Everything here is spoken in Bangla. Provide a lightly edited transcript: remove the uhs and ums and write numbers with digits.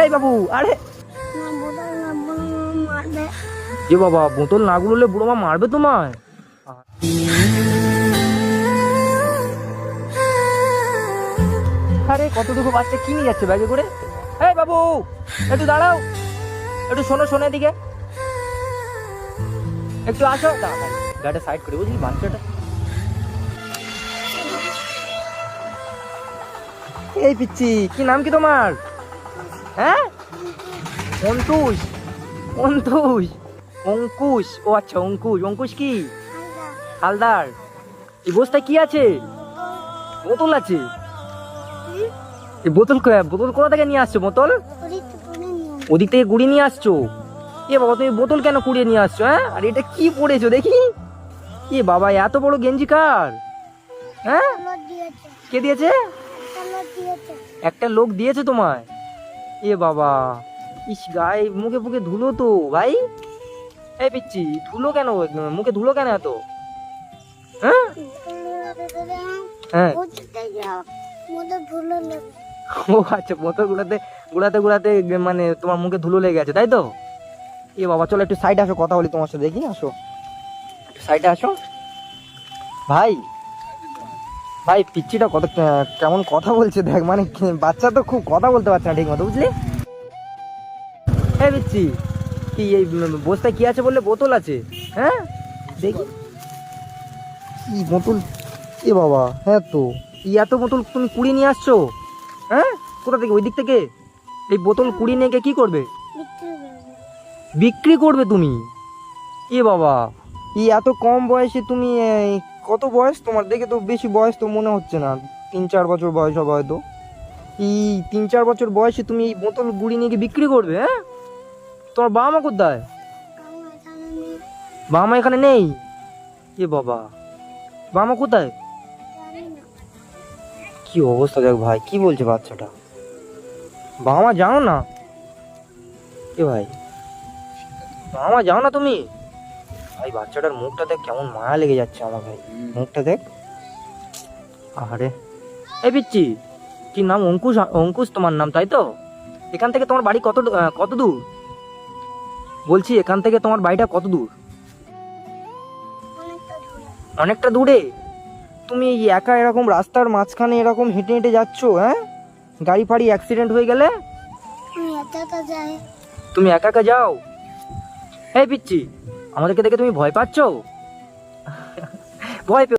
এই বাবু, আরে এ বাবা, বোতল না গুলোলে বুড়ো মা মারবে তোমায়। আরে কতটুকু বাচ্চা কি নিয়ে যাচ্ছে ব্যাগে করে? এই বাবু, একটু দাঁড়াও, একটু শোনো, শোনো এদিকে, একটু আসো। গাড়িটা সাইড করে, বুঝলি বাচ্চাটা। এই পিচ্ছি, কি নাম কি তোমার? হ্যাঁ, অন্তুষ, অন্তুষ, অঙ্কুশ। ও আচ্ছা, অঙ্কুশ। অঙ্কুশ কি হালদার? এই বস্তায় কি আছে? বোতল আছে। এই বোতল বোতল কোথা থেকে নিয়ে আসছো? বোতল ওদিক থেকে গুড়ি নিয়ে আসছো? এ বাবা, তুমি বোতল কেন কুড়িয়ে নিয়ে আসছো? হ্যাঁ, আর এটা কি পড়েছো দেখি? এ বাবা, এত বড় গেঞ্জি কার? হ্যাঁ, কে দিয়েছে? একটা লোক দিয়েছে তোমায়? এ বাবা, ইস, গায়ে মুখে মুখে ধুলো তো ভাই। এই পিচ্ছি, ধুলো কেন মুখে? ধুলো কেন এত? হ্যাঁ, হ্যাঁ, ও আচ্ছা, বোতল গুড়াতে গুড়াতে গুড়াতে মানে তোমার মুখে ধুলো লেগে গেছে, তাই তো? এ বাবা, চলো একটু সাইডে আসো, কথা বলি তোমার সাথে, দেখি, আসো একটু সাইডে আসো। ভাই, ভাই, পিচ্ছিটা কত কেমন কথা বলছে দেখ, মানে বাচ্চা তো খুব কথা বলতে পারছে না ঠিক মতো, বুঝলি? হ্যাঁ পিচ্ছি, কি এই বস্তায় কি আছে বললে? বোতল আছে। হ্যাঁ, দেখি কি বোতল। এ বাবা, হ্যাঁ তো, এত বোতল তুমি কুড়িয়ে নিয়ে আসছো? হ্যাঁ, কোথা থেকে? ওই দিক থেকে? এই বোতল কুড়িয়ে নিয়ে গিয়ে কি করবে? বিক্রি করবে তুমি? এ বাবা, এত কম বয়সে তুমি কত বয়স তোমার? দেখে তো বেশি বয়স তো মনে হচ্ছে না, 3-4 বছর বয়স হবে হয়তো। এই 3-4 বছর বয়সে তুমি এই বোতল গুড়ি নিয়ে গিয়ে বিক্রি করবে? হ্যাঁ, তোমার বাবা মা কোথায়? বাবা মা এখানে নেই? এ বাবা, বাবা মা কোথায়? কি অবস্থা দেখ ভাই, কি বলছে বাচ্চাটা? বাবা মা জানো না? এ ভাই, বাবা মা জানো না তুমি? ভাই, বাচ্চাটার মুখটা দেখ, কেমন মায়া লেগে যাচ্ছে আমার ভাই, মুখটা দেখ। আরে, এই পিচ্ছি, কি নাম? অঙ্কুশ? অঙ্কুশ তোমার নাম, তাই তো? এখান থেকে তোমার বাড়ি কত কত দূর? বলছি, এখান থেকে তোমার বাড়িটা কত দূর? অনেকটা দূরে? তুমি একা এরকম রাস্তার মাঝখানে এরকম হেঁটে হেঁটে যাচ্ছ? হ্যাঁ, গাড়ি ফাড়ি অ্যাক্সিডেন্ট হয়ে গেলে? তুমি একা একা যাও? এই পিচ্ছি, আমাদেরকে দেখে তুমি ভয় পাচ্ছ? ভয় পেও